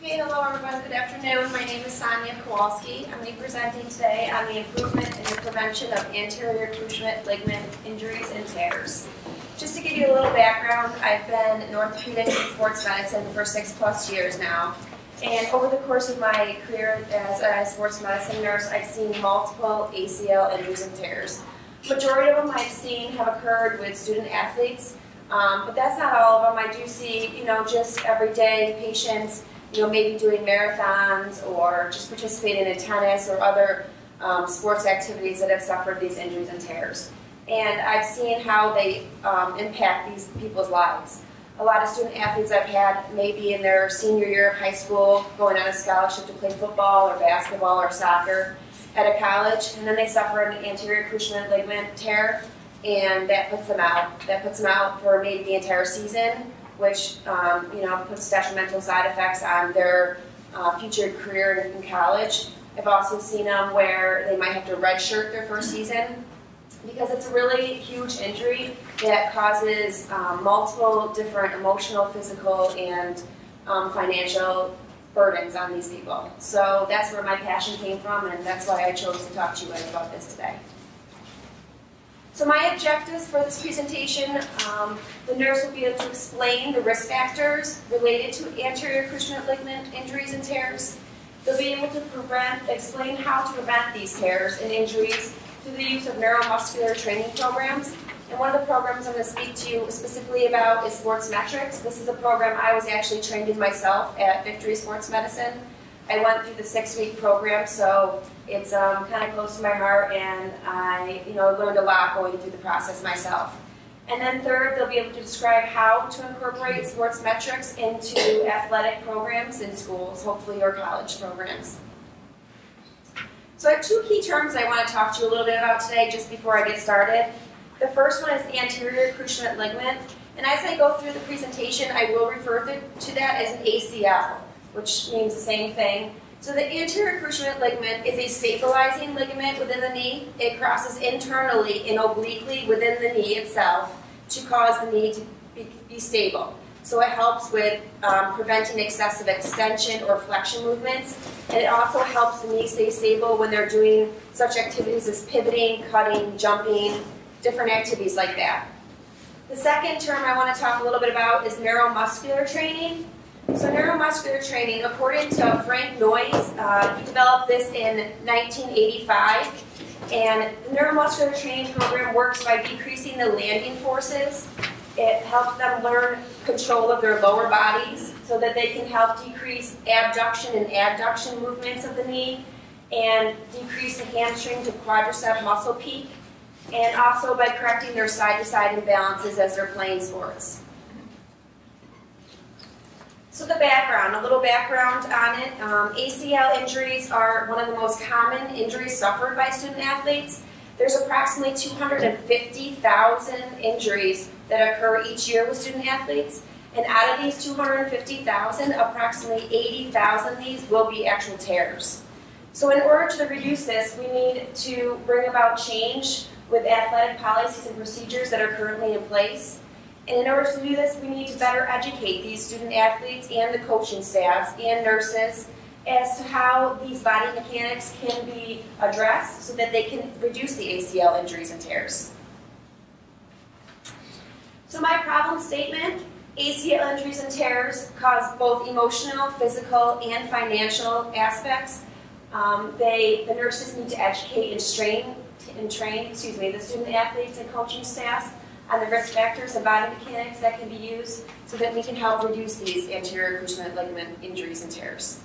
Hey, hello everyone, good afternoon. My name is Sonya Kowalski. I'm going to be presenting today on the improvement and the prevention of anterior cruciate ligament injuries and tears. Just to give you a little background, I've been in orthopedics and sports medicine for 6+ years now. And over the course of my career as a sports medicine nurse, I've seen multiple ACL injuries and tears. Majority of them I've seen have occurred with student athletes, but that's not all of them. I do see, just everyday patients, maybe doing marathons or just participating in tennis or other sports activities that have suffered these injuries and tears. And I've seen how they impact these people's lives. A lot of student athletes I've had maybe in their senior year of high school going on a scholarship to play football or basketball or soccer at a college, and then they suffer an anterior cruciate ligament tear, and that puts them out. That puts them out for maybe the entire season, which puts detrimental side effects on their future career in college. I've also seen them where they might have to redshirt their first season because it's a really huge injury that causes multiple different emotional, physical, and financial burdens on these people. So that's where my passion came from, and that's why I chose to talk to you guys about this today. So my objectives for this presentation, the nurse will be able to explain the risk factors related to anterior cruciate ligament injuries and tears. They'll be able to explain how to prevent these tears and injuries through the use of neuromuscular training programs. And one of the programs I'm going to speak to you specifically about is sports metrics. This is a program I was actually trained in myself at Victory Sports Medicine. I went through the 6-week program, so it's kind of close to my heart, and I learned a lot going through the process myself. And then third, they'll be able to describe how to incorporate sports metrics into athletic programs in schools, hopefully, or college programs. So I have 2 key terms I want to talk to you a little bit about today just before I get started. The first one is the anterior cruciate ligament, and as I go through the presentation, I will refer to that as an ACL, which means the same thing. So the anterior cruciate ligament is a stabilizing ligament within the knee. It crosses internally and obliquely within the knee itself to cause the knee to be stable. So it helps with preventing excessive extension or flexion movements, and it also helps the knee stay stable when they're doing such activities as pivoting, cutting, jumping, different activities like that. The second term I want to talk a little bit about is neuromuscular training. So neuromuscular training, according to Frank Noyes, he developed this in 1985, and the neuromuscular training program works by decreasing the landing forces. It helps them learn control of their lower bodies so that they can help decrease abduction and adduction movements of the knee and decrease the hamstring to quadricep muscle peak, and also by correcting their side-to-side imbalances as they're playing sports. So the background, a little background on it. ACL injuries are one of the most common injuries suffered by student athletes. There's approximately 250,000 injuries that occur each year with student athletes. And out of these 250,000, approximately 80,000 of these will be actual tears. So in order to reduce this, we need to bring about change with athletic policies and procedures that are currently in place. And in order to do this, we need to better educate these student athletes and the coaching staffs and nurses as to how these body mechanics can be addressed so that they can reduce the ACL injuries and tears. So my problem statement, ACL injuries and tears cause both emotional, physical, and financial aspects. The nurses need to educate and train the student athletes and coaching staffs on the risk factors and body mechanics that can be used so that we can help reduce these anterior cruciate ligament injuries and tears.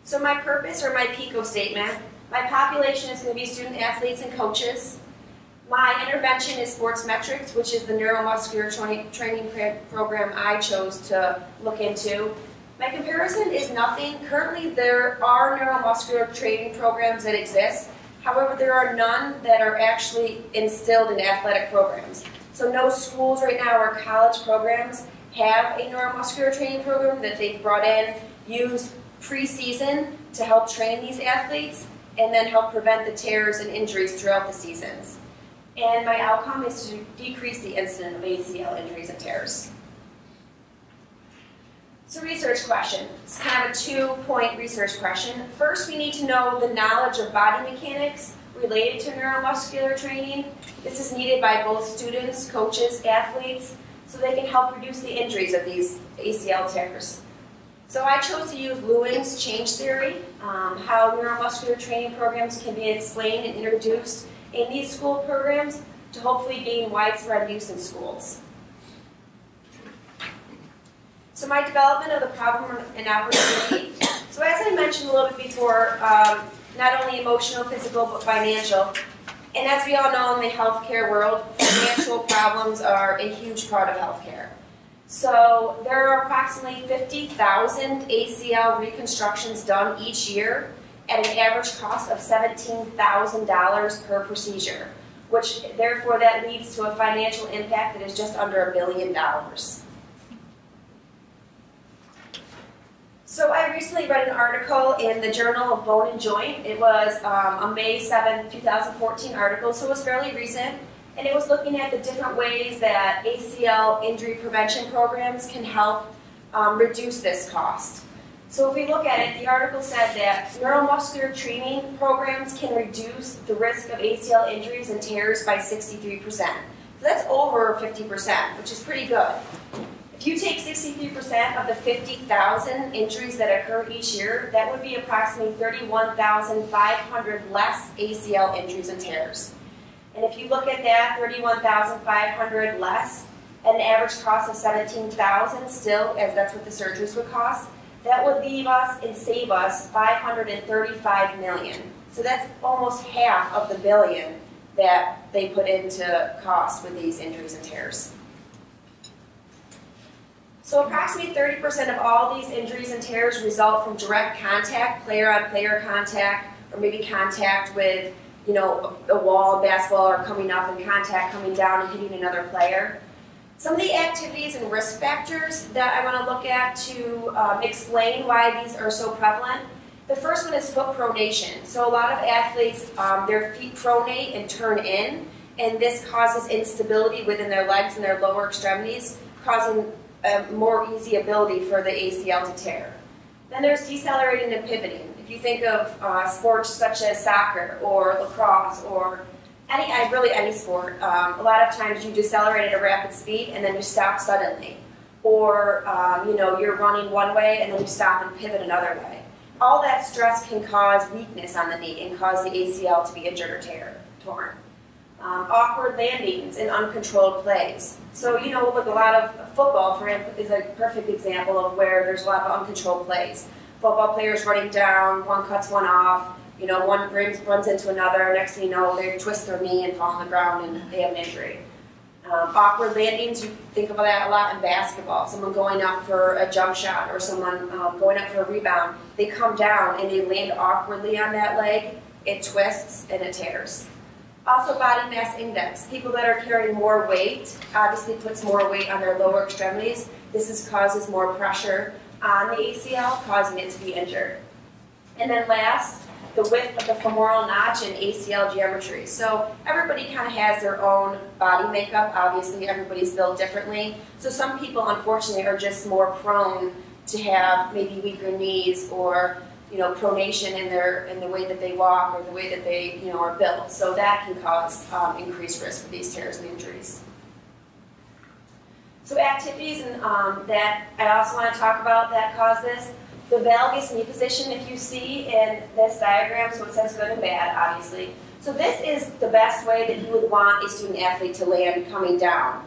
So my purpose, or my PICO statement, my population is going to be student athletes and coaches. My intervention is sports metrics, which is the neuromuscular training program I chose to look into. My comparison is nothing. Currently, there are neuromuscular training programs that exist. However, there are none that are actually instilled in athletic programs. So no schools right now or college programs have a neuromuscular training program that they've brought in, used pre-season to help train these athletes, and then help prevent the tears and injuries throughout the seasons. And my outcome is to decrease the incidence of ACL injuries and tears. So research question. It's kind of a 2-point research question. First, we need to know the knowledge of body mechanics related to neuromuscular training. This is needed by both students, coaches, athletes, so they can help reduce the injuries of these ACL tears. So I chose to use Lewin's change theory, how neuromuscular training programs can be explained and introduced in these school programs to hopefully gain widespread use in schools. So my development of the problem and opportunity. So as I mentioned a little bit before, not only emotional, physical, but financial. And as we all know in the healthcare world, financial problems are a huge part of healthcare. So there are approximately 50,000 ACL reconstructions done each year at an average cost of $17,000 per procedure, which therefore that leads to a financial impact that is just under $1 billion. So I recently read an article in the Journal of Bone and Joint. It was a May 7, 2014 article, so it was fairly recent. And it was looking at the different ways that ACL injury prevention programs can help reduce this cost. So if we look at it, the article said that neuromuscular training programs can reduce the risk of ACL injuries and tears by 63%. So that's over 50%, which is pretty good. If you take 63% of the 50,000 injuries that occur each year, that would be approximately 31,500 less ACL injuries and tears. And if you look at that, 31,500 less, at an average cost of $17,000 still, as that's what the surgeries would cost, that would leave us and save us $535 million. So that's almost half of the $1 billion that they put into cost with these injuries and tears. So approximately 30% of all these injuries and tears result from direct contact, player-on-player contact, or maybe contact with, you know, a wall, basketball, or coming up and contact coming down and hitting another player. Some of the activities and risk factors that I want to look at to explain why these are so prevalent. The first one is foot pronation. So a lot of athletes, their feet pronate and turn in, and this causes instability within their legs and their lower extremities, causing a more easy ability for the ACL to tear. Then there's decelerating and pivoting. If you think of sports such as soccer or lacrosse or really any sport, a lot of times you decelerate at a rapid speed and then you stop suddenly. Or you know, you're running one way and then you stop and pivot another way. All that stress can cause weakness on the knee and cause the ACL to be injured or torn. Awkward landings and uncontrolled plays. So, you know, with a lot of football, for example, is a perfect example of where there's a lot of uncontrolled plays. Football players running down, one cuts one off, you know, one runs into another, next thing you know, they twist their knee and fall on the ground and they have an injury. Awkward landings, you think about that a lot in basketball. Someone going up for a jump shot or someone going up for a rebound, they come down and they land awkwardly on that leg, it twists and it tears. Also body mass index. People that are carrying more weight obviously puts more weight on their lower extremities. This causes more pressure on the ACL, causing it to be injured. And then last, the width of the femoral notch and ACL geometry. So everybody kind of has their own body makeup. Obviously, everybody's built differently. So some people, unfortunately, are just more prone to have maybe weaker knees or, you know, pronation in the way that they walk or the way that they, you know, are built. So that can cause increased risk for these tears and injuries. So activities that I also want to talk about that cause this. The valgus knee position, if you see in this diagram, so it says good and bad, obviously. So this is the best way that you would want a student athlete to land coming down.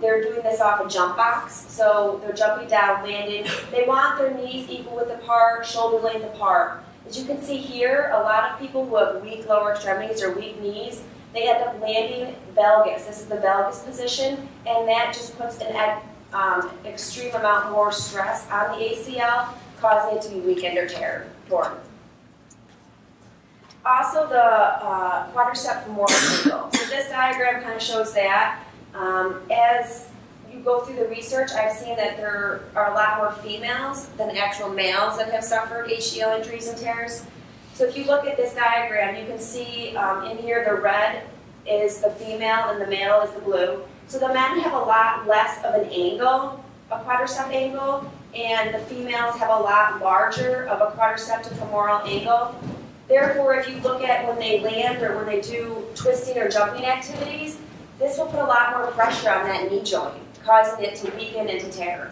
They're doing this off a jump box, so they're jumping down, landing. They want their knees equal width apart, shoulder length apart. As you can see here, a lot of people who have weak lower extremities or weak knees, they end up landing valgus. This is the valgus position, and that just puts an extreme amount more stress on the ACL, causing it to be weakened or torn. Also, the quadricep femoral angle. So this diagram kind of shows that. As you go through the research, I've seen that there are a lot more females than actual males that have suffered ACL injuries and tears. So if you look at this diagram, you can see in here the red is the female and the male is the blue. So the men have a lot less of an angle, a quadricep angle, and the females have a lot larger of a quadriceps femoral angle. Therefore, if you look at when they land or when they do twisting or jumping activities, this will put a lot more pressure on that knee joint, causing it to weaken and to tear.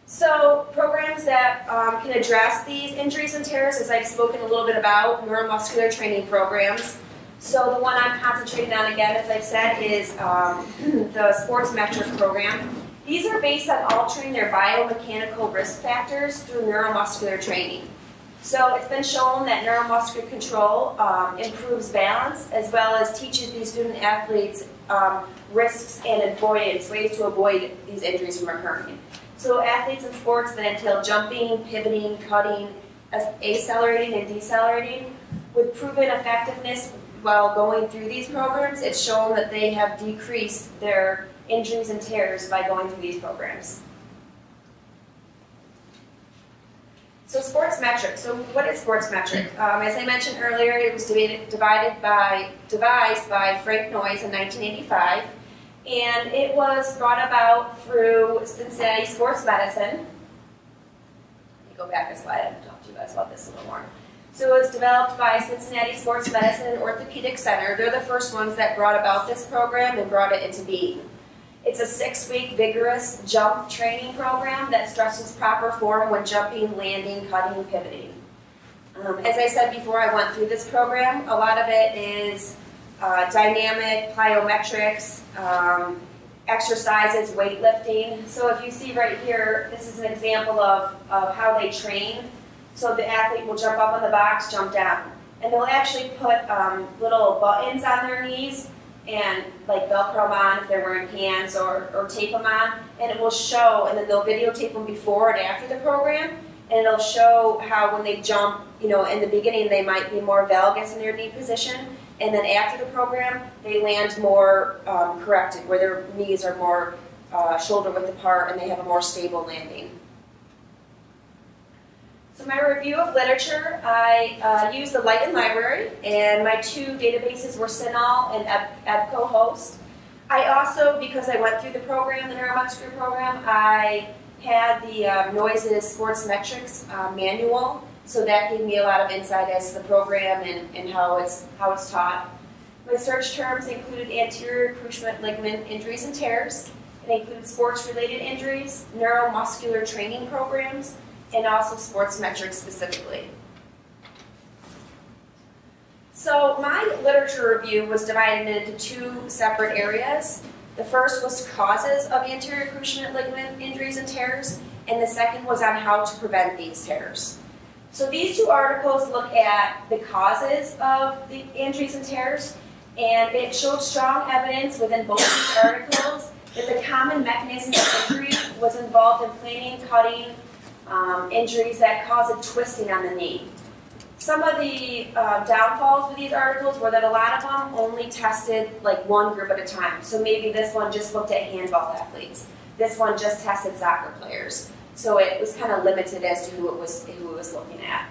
So programs that can address these injuries and tears, as I've spoken a little bit about, neuromuscular training programs. So the one I'm concentrating on again, as I've said, is the sports metric program. These are based on altering their biomechanical risk factors through neuromuscular training. So it's been shown that neuromuscular control improves balance, as well as teaches these student athletes risks and avoidance, ways to avoid these injuries from occurring. So athletes in sports that entail jumping, pivoting, cutting, accelerating, and decelerating, with proven effectiveness while going through these programs, it's shown that they have decreased their injuries and tears by going through these programs. So sports metric. So what is sports metric? As I mentioned earlier, it was devised by Frank Noyes in 1985, and it was brought about through Cincinnati Sports Medicine. Let me go back a slide and talk to you guys about this a little more. So it was developed by Cincinnati Sports Medicine and Orthopedic Center. They're the first ones that brought about this program and brought it into being. It's a 6-week vigorous jump training program that stresses proper form when jumping, landing, cutting, and pivoting. As I said before, I went through this program. A lot of it is dynamic, plyometrics, exercises, weightlifting. So if you see right here, this is an example of how they train. So the athlete will jump up on the box, jump down. And they'll actually put little buttons on their knees and like Velcro them on if they're wearing pants, or tape them on, and it will show, and then they'll videotape them before and after the program, and it'll show how when they jump, you know, in the beginning they might be more valgus in their knee position, and then after the program they land more corrected, where their knees are more shoulder width apart and they have a more stable landing. So my review of literature, I used the Lighten Library, and my 2 databases were CINAHL and EBCO host. I also, because I went through the program, the neuromuscular program, I had the Noyes' Sports Metrics manual, so that gave me a lot of insight as to the program and how it's taught. My search terms included anterior cruciate ligament injuries and tears. It included sports-related injuries, neuromuscular training programs, and also sports metrics specifically. So my literature review was divided into 2 separate areas. The first was causes of anterior cruciate ligament injuries and tears, and the second was on how to prevent these tears. So these 2 articles look at the causes of the injuries and tears, and it showed strong evidence within both these articles that the common mechanism of injury was involved in planing, cutting, injuries that cause a twisting on the knee. Some of the downfalls with these articles were that a lot of them only tested like one group at a time. So maybe this one just looked at handball athletes. This one just tested soccer players. So it was kind of limited as to who it was looking at.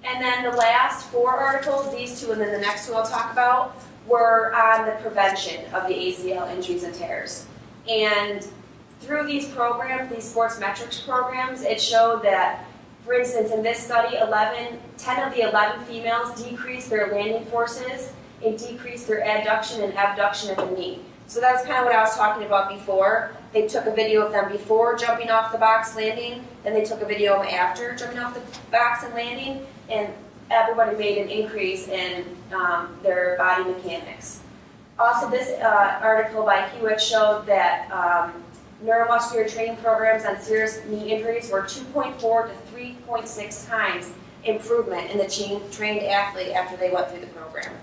And then the last 4 articles, these 2 and then the next 2 I'll talk about, were on the prevention of the ACL injuries and tears. And through these programs, these sports metrics programs, it showed that, for instance, in this study, 10 of the 11 females decreased their landing forces and decreased their adduction and abduction of the knee. So that's kind of what I was talking about before. They took a video of them before jumping off the box landing, then they took a video of them after jumping off the box and landing, and everybody made an increase in their body mechanics. Also, this article by Hewitt showed that neuromuscular training programs on serious knee injuries were 2.4 to 3.6 times improvement in the trained athlete after they went through the program.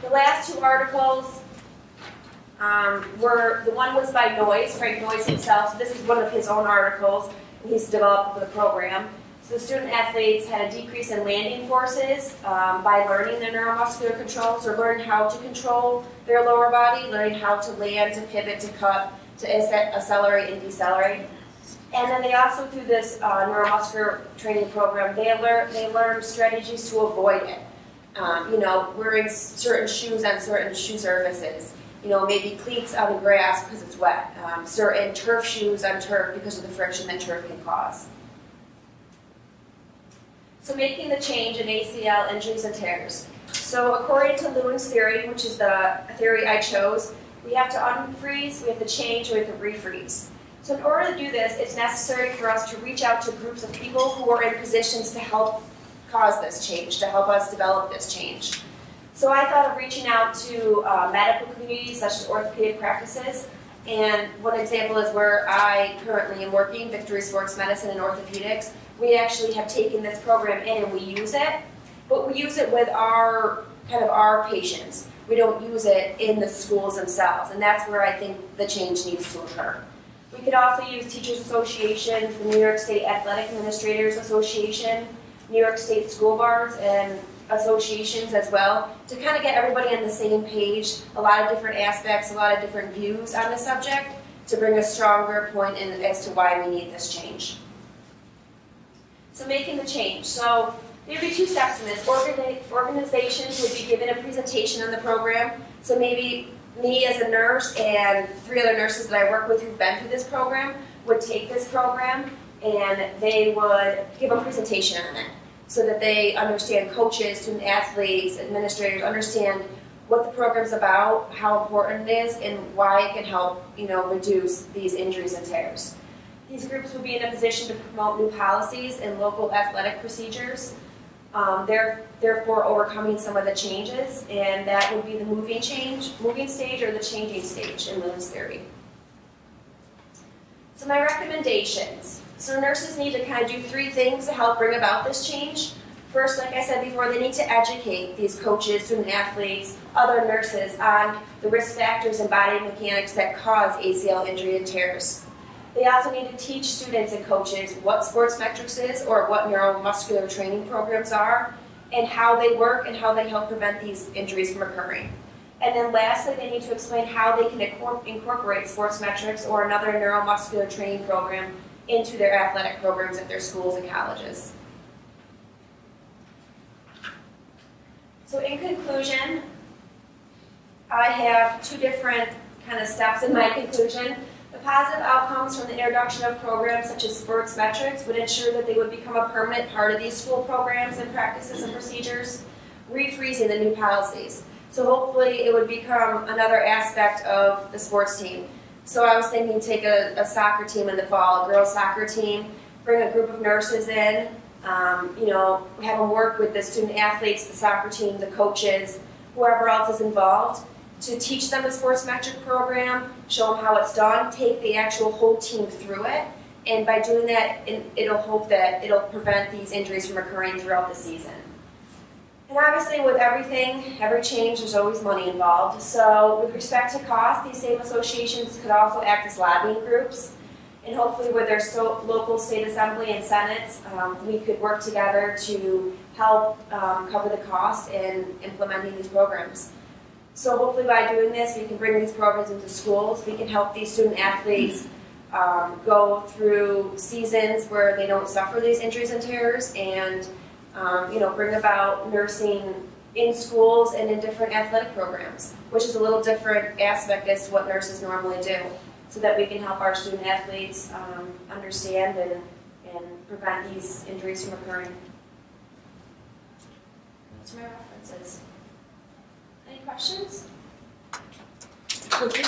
The last 2 articles the one was by Noyes, Frank Noyes himself. So this is one of his own articles he's developed for the program. So the student athletes had a decrease in landing forces by learning their neuromuscular controls, or learning how to control their lower body, learning how to land, to pivot, to cut, to accelerate and decelerate. And then they also, through this neuromuscular training program, they learned strategies to avoid it. You know, wearing certain shoes on certain shoe surfaces, maybe cleats on the grass because it's wet, certain turf shoes on turf because of the friction that turf can cause. So making the change in ACL injuries and tears. So according to Lewin's theory, which is the theory I chose, we have to unfreeze, we have to change, we have to refreeze. So in order to do this, it's necessary for us to reach out to groups of people who are in positions to help cause this change, to help us develop this change. So I thought of reaching out to medical communities such as orthopedic practices, and one example is where I currently am working, Victory Sports Medicine and Orthopedics. We actually have taken this program in and we use it, but we use it with our patients. We don't use it in the schools themselves, and that's where I think the change needs to occur. We could also use Teachers Association, the New York State Athletic Administrators Association, New York State School Boards, and associations as well, to kind of get everybody on the same page, a lot of different aspects, a lot of different views on the subject, to bring a stronger point in as to why we need this change. So making the change. So there would be two steps in this. Organizations would be given a presentation on the program. So maybe me as a nurse and 3 other nurses that I work with who've been through this program would take this program and they would give a presentation on it, so that they understand, coaches, student athletes, administrators, understand what the program's about, how important it is, and why it can help, reduce these injuries and tears. These groups would be in a position to promote new policies and local athletic procedures, therefore overcoming some of the changes, and that would be the moving stage or the changing stage in Lewin's theory. So my recommendations. So nurses need to kind of do 3 things to help bring about this change. First, like I said before, they need to educate these coaches, student athletes, other nurses on the risk factors and body mechanics that cause ACL injury and tears. They also need to teach students and coaches what sports metrics is, or what neuromuscular training programs are, and how they work and how they help prevent these injuries from occurring. And then lastly, they need to explain how they can incorporate sports metrics or another neuromuscular training program into their athletic programs at their schools and colleges. So in conclusion, I have 2 different kind of steps in my conclusion. The positive outcomes from the introduction of programs such as sports metrics would ensure that they would become a permanent part of these school programs and practices and procedures, refreezing the new policies. So hopefully it would become another aspect of the sports team. So I was thinking take a soccer team in the fall, a girls soccer team, bring a group of nurses in, have them work with the student athletes, the soccer team, the coaches, whoever else is involved, to teach them the sports metric program, show them how it's done, take the actual whole team through it, and by doing that, it'll prevent these injuries from occurring throughout the season. And obviously with every change, there's always money involved. So with respect to cost, these same associations could also act as lobbying groups. And hopefully with their local state assembly and senates, we could work together to help cover the cost in implementing these programs. So hopefully by doing this, we can bring these programs into schools. We can help these student athletes go through seasons where they don't suffer these injuries and tears, and bring about nursing in schools and in different athletic programs, which is a little different aspect as to what nurses normally do, so that we can help our student athletes understand and prevent these injuries from occurring. Those are my references. Any questions? Okay.